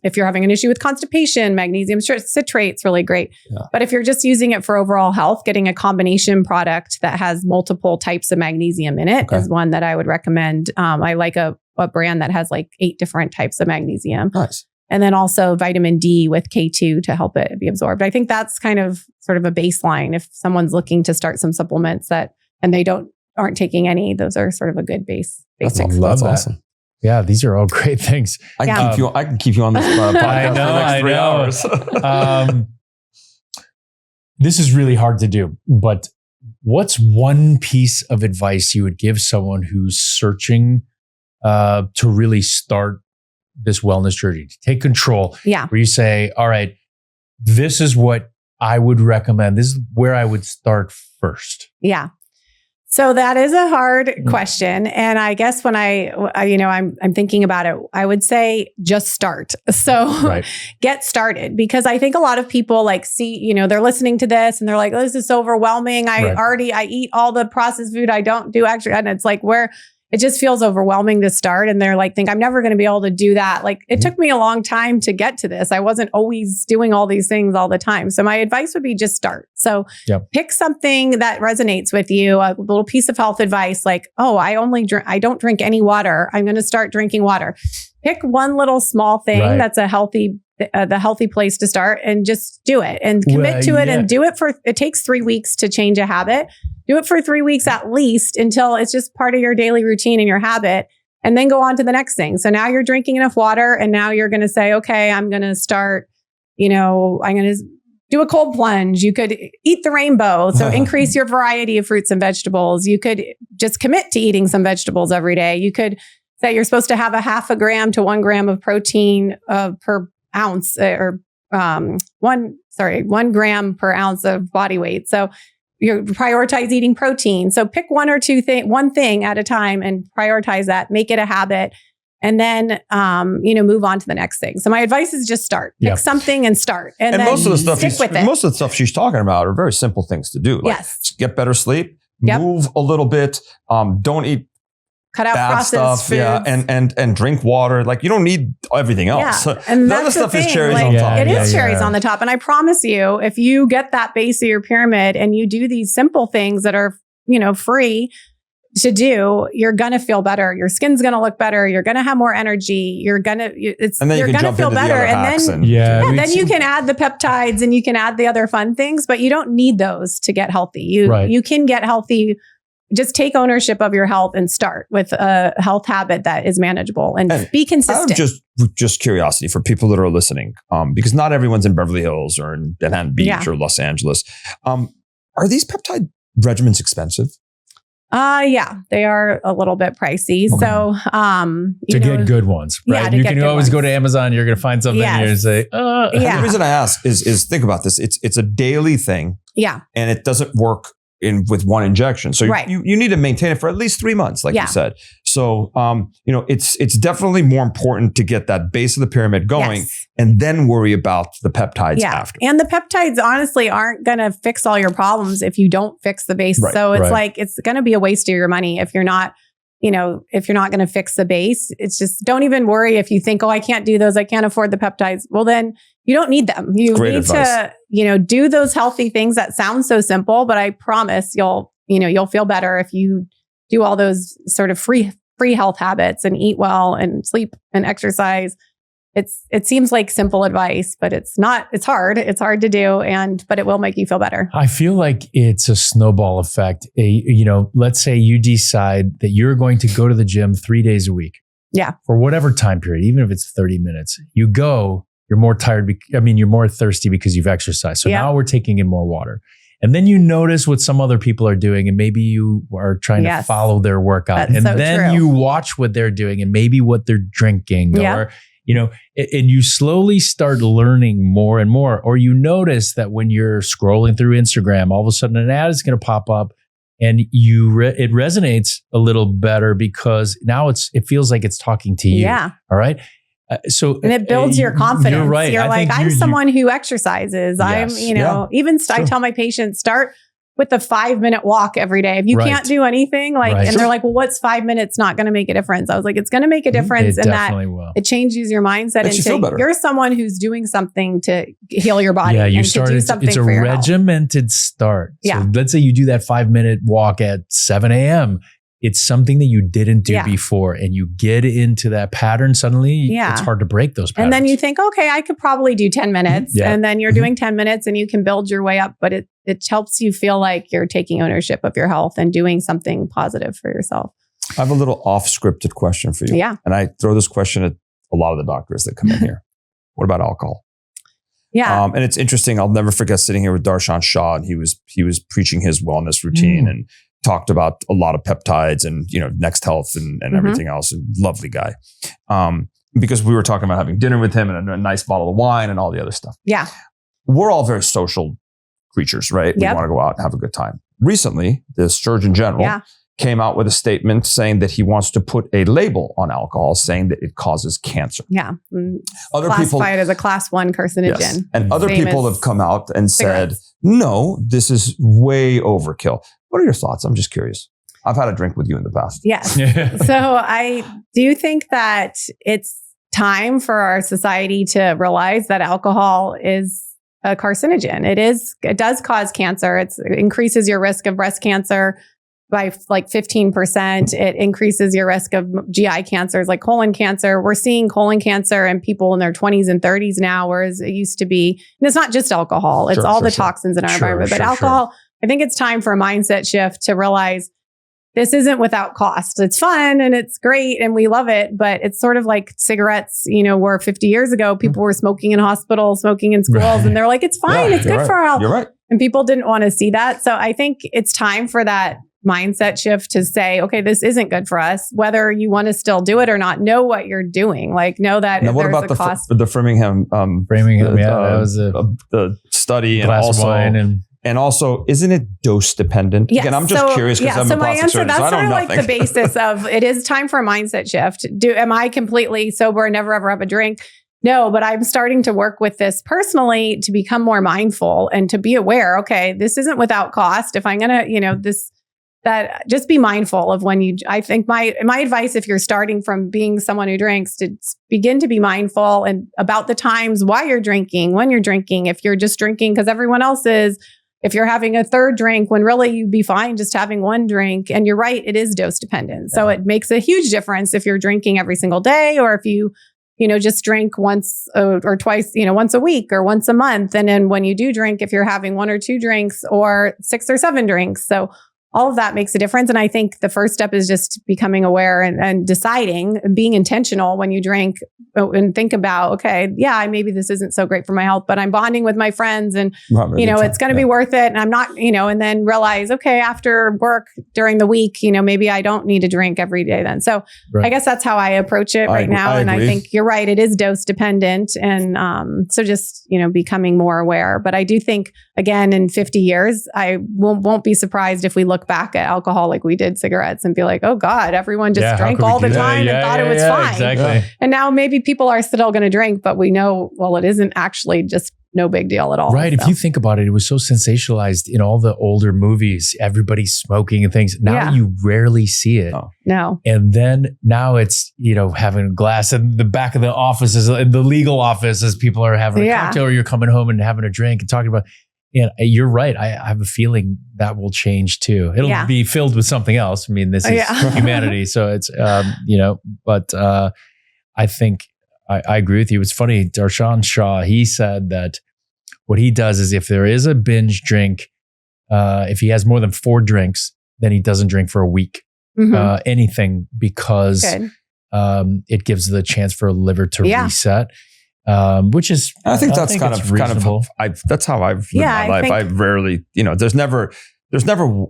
if you're having an issue with constipation, magnesium citrate's really great. Yeah. But if you're just using it for overall health, getting a combination product that has multiple types of magnesium in it is one that I would recommend. I like a brand that has like 8 different types of magnesium. Nice. And then also vitamin D with K2 to help it be absorbed. I think that's kind of sort of a baseline. If someone's looking to start some supplements and they aren't taking any, those are sort of a good basic. That's awesome. Yeah, these are all great things. I can keep you on this podcast for the next 3 hours. This is really hard to do, but what's one piece of advice you would give someone who's searching to really start this wellness journey, to take control? Yeah. Where you say, all right, this is what I would recommend. This is where I would start first. Yeah. So that is a hard question. And I guess when I'm thinking about it, I would say just start. So get started, because I think a lot of people they're listening to this and they're like, oh, this is so overwhelming. I eat all the processed food. I don't do extra. And it's like it just feels overwhelming to start. And they're like, I'm never going to be able to do that. Like it took me a long time to get to this. I wasn't always doing all these things all the time. So my advice would be just start. So pick something that resonates with you, a little piece of health advice, like, oh, I don't drink any water. I'm going to start drinking water. Pick one little small thing that's the healthy place to start, and just do it and commit to it and do it it takes 3 weeks to change a habit. Do it for 3 weeks at least until it's just part of your daily routine and your habit, and then go on to the next thing. So now you're drinking enough water, and now you're going to say, okay, I'm going to start, I'm going to do a cold plunge. You could eat the rainbow. So increase your variety of fruits and vegetables. You could just commit to eating some vegetables every day. You could say you're supposed to have 0.5 gram to 1 gram of protein per ounce, or 1 gram per ounce of body weight. So you prioritize eating protein. So pick one thing at a time and prioritize that, make it a habit, and then, move on to the next thing. So my advice is just start, pick something and start. And then most of the stuff she's talking about are very simple things to do. Like get better sleep, move a little bit, don't eat cut out bad processed stuff, foods. and drink water. Like you don't need everything else. Yeah. And the other stuff is cherries on top. It is cherries on the top. And I promise you, if you get that base of your pyramid and you do these simple things that are, free to do, you're going to feel better. Your skin's going to look better. You're going to have more energy. You're going to feel better. And then you can add the peptides and you can add the other fun things, but you don't need those to get healthy. You can get healthy. Just take ownership of your health and start with a health habit that is manageable and be consistent. Just curiosity for people that are listening, because not everyone's in Beverly Hills or in Manhattan Beach or Los Angeles. Are these peptide regimens expensive? Yeah, they are a little bit pricey. Okay. So, to get good ones, right? You can always go to Amazon. You're going to find something here and say, The reason I ask is think about this. It's a daily thing. Yeah. And it doesn't work with one injection. So you need to maintain it for at least 3 months, like you said. So, it's definitely more important to get that base of the pyramid going and then worry about the peptides after. And the peptides honestly aren't going to fix all your problems if you don't fix the base. So it's like, it's going to be a waste of your money if you're not, if you're not going to fix the base. It's just, don't even worry if you think, oh, I can't do those. I can't afford the peptides. Well, then you don't need them. You need advice. To, do those healthy things that sound so simple, but I promise you'll feel better if you do all those sort of free health habits and eat well and sleep and exercise. It seems like simple advice, but it's not. It's hard. It's hard to do, but it will make you feel better. I feel like it's a snowball effect. Let's say you decide that you're going to go to the gym 3 days a week. Yeah. For whatever time period, even if it's 30 minutes, you go, you're more tired. You're more thirsty because you've exercised. So now we're taking in more water. And then you notice what some other people are doing, and maybe you are trying to follow their workout. That's and so then true. you watch what they're doing and maybe what they're drinking, or, you know, and you slowly start learning more and more. Or you notice that when you're scrolling through Instagram, all of a sudden an ad is going to pop up, and it resonates a little better because now it feels like it's talking to you. Yeah. All right. And it builds your confidence. You're right. You're like, I'm someone who exercises. I'm, you know, I tell my patients, start with the 5-minute walk every day. If you can't do anything, like, and they're like, well, what's 5 minutes not going to make a difference? I was like, it's going to make a difference in that it changes your mindset into you're someone who's doing something to heal your body. Yeah, and to do something it's a for your regimented start. Yeah. So let's say you do that 5-minute walk at 7 a.m. It's something that you didn't do before, and you get into that pattern. Suddenly, it's hard to break those patterns. And then you think, okay, I could probably do 10 minutes. And then you're doing 10 minutes and you can build your way up. But it helps you feel like you're taking ownership of your health and doing something positive for yourself. I have a little off-scripted question for you. Yeah. And I throw this question at a lot of the doctors that come in here. What about alcohol? Yeah. And it's interesting. I'll never forget sitting here with Darshan Shah, and he was preaching his wellness routine and talked about a lot of peptides and, you know, Next Health and everything else. And lovely guy. Because we were talking about having dinner with him and a nice bottle of wine and all the other stuff. Yeah. We're all very social creatures, right? We want to go out and have a good time. Recently, the Surgeon General came out with a statement saying that he wants to put a label on alcohol saying that it causes cancer. Yeah. Other classified as a class 1 carcinogen. Yes. And other people have come out and said, no, this is way overkill. What are your thoughts? I'm just curious. I've had a drink with you in the past. Yes. So I do think that it's time for our society to realize that alcohol is a carcinogen. It does cause cancer. It increases your risk of breast cancer by like 15%. It increases your risk of GI cancers like colon cancer. We're seeing colon cancer in people in their 20s and 30s now, whereas it used to be, and it's not just alcohol, it's all the toxins in our environment, but alcohol, I think it's time for a mindset shift to realize this isn't without cost. It's fun and it's great and we love it, but it's sort of like cigarettes, you know, where 50 years ago, people were smoking in hospitals, smoking in schools, and they're like, it's fine. It's good for our health. You're right. And people didn't want to see that. So I think it's time for that mindset shift to say, okay, this isn't good for us, whether you want to still do it or not. Know what you're doing. Like, know that what about the cost. The Framingham, that was the study, and glass also, of wine and also, isn't it dose dependent? Yes. Again, I'm just curious because I'm a plastic surgeon, that's so I sort know of nothing. like the basis of it is time for a mindset shift. Am I completely sober and never ever have a drink? No, but I'm starting to work with this personally to become more mindful and to be aware. Okay, this isn't without cost. If I'm gonna, that just be mindful of when you. I think my advice, if you're starting from being someone who drinks, to begin to be mindful and about the times why you're drinking, when you're drinking. If you're just drinking because everyone else is. If you're having a third drink when really you'd be fine just having one drink. And you're right, it is dose dependent. So it makes a huge difference if you're drinking every single day or if you just drink once or twice, once a week or once a month. And then when you do drink, if you're having 1 or 2 drinks or 6 or 7 drinks. So all of that makes a difference. And I think the first step is just becoming aware and deciding and being intentional when you drink and think about, okay, maybe this isn't so great for my health, but I'm bonding with my friends and, it's going to be worth it. And I'm not, and then realize, okay, after work during the week, maybe I don't need to drink every day then. So I guess that's how I approach it right now. And I think you're right. It is dose dependent. And so just, becoming more aware. But I do think, again, in 50 years, I won't be surprised if we look back at alcohol like we did cigarettes and be like, oh God, everyone just drank all the time and thought it was fine. Exactly. And now maybe people are still going to drink, but we know, well, it isn't actually just no big deal at all. Right. So. If you think about it, it was so sensationalized in all the older movies, everybody's smoking and things. Now you rarely see it. No. And then now it's, having a glass in the back of the offices, in the legal office as people are having a cocktail or you're coming home and having a drink and talking about. And you're right. I have a feeling that will change too. It'll be filled with something else. I mean, this is humanity. So it's, but I think I agree with you. It's funny. Darshan Shah, he said that what he does is if there is a binge drink, if he has more than 4 drinks, then he doesn't drink for a week, anything, because it gives the chance for a liver to reset. which is, I think that's kind of that's how I've lived my life. I rarely, there's never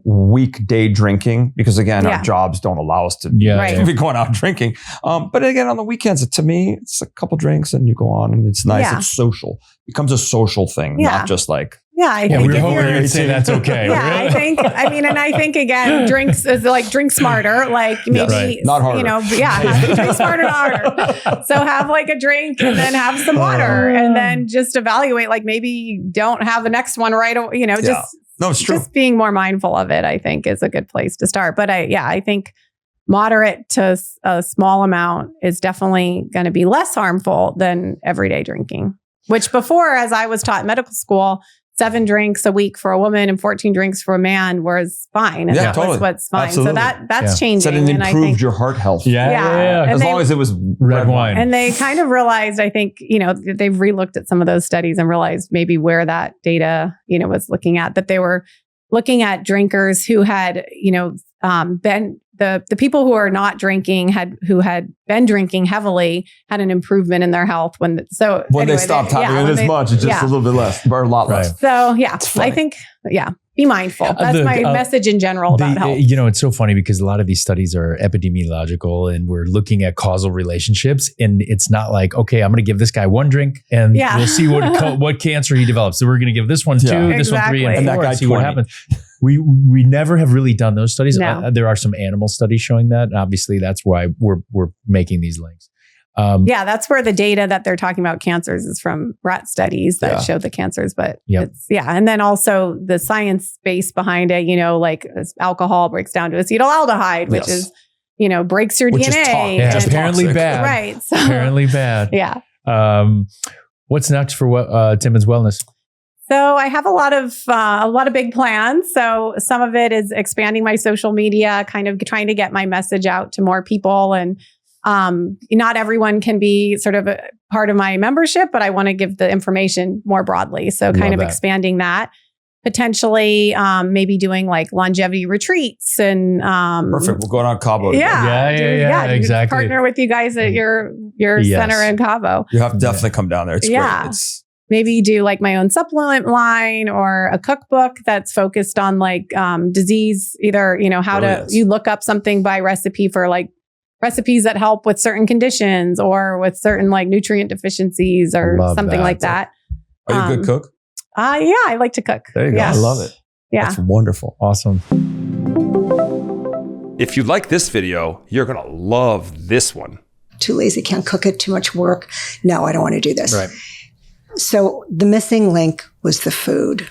weekday drinking because again, our jobs don't allow us to be going out drinking. But again, on the weekends, to me, it's a couple drinks and you go on and it's nice. It's social. It becomes a social thing, not just like. I think we're hoping you'd say that's okay. I think again, drinks is like drink smarter, like maybe not harder. Drink smarter, not harder. So have like a drink and then have some water and then just evaluate, like maybe don't have the next one right away, just. No, it's true. Just being more mindful of it, I think, is a good place to start. But I think moderate to a small amount is definitely going to be less harmful than everyday drinking, which before, as I was taught in medical school, 7 drinks a week for a woman and 14 drinks for a man was fine. And that was what's fine. Absolutely. So that's changing. So it improved your heart health. As long as it was red wine. And they kind of realized, I think, they've relooked at some of those studies and realized maybe where that data, was looking at, that they were looking at drinkers who had, been the people who are not drinking who had been drinking heavily had an improvement in their health when they stopped having it as much, it's just a little bit less or a lot less. So I think be mindful. That's my message in general about health. It's so funny because a lot of these studies are epidemiological and we're looking at causal relationships, and it's not like, okay, I'm going to give this guy 1 drink and we'll see what cancer he develops. So we're going to give this one 2, this one 3, and that guy see 20. What happens. We never have really done those studies. No. There are some animal studies showing that. And obviously, that's why we're making these links. That's where the data that they're talking about cancers is from rat studies that show the cancers. But and then also the science base behind it, like alcohol breaks down to acetaldehyde, which is, breaks your DNA. It's apparently bad. Right. So, apparently bad. Yeah. What's next for Timmons Wellness? So I have a lot of big plans. So some of it is expanding my social media, kind of trying to get my message out to more people. And not everyone can be sort of a part of my membership, but I want to give the information more broadly. So kind of expanding that. Potentially, maybe doing like longevity retreats and perfect. We'll go on Cabo. Exactly. Partner with you guys at your center in Cabo. You have to definitely come down there. It's great. Maybe do like my own supplement line or a cookbook that's focused on like disease, either, you look up something by recipe for like recipes that help with certain conditions or with certain like nutrient deficiencies or something like that. Are you a good cook? I like to cook. There you go. I love it. Yeah. That's wonderful. Awesome. If you like this video, you're going to love this one. Too lazy, can't cook it, too much work. No, I don't want to do this. Right. So the missing link was the food.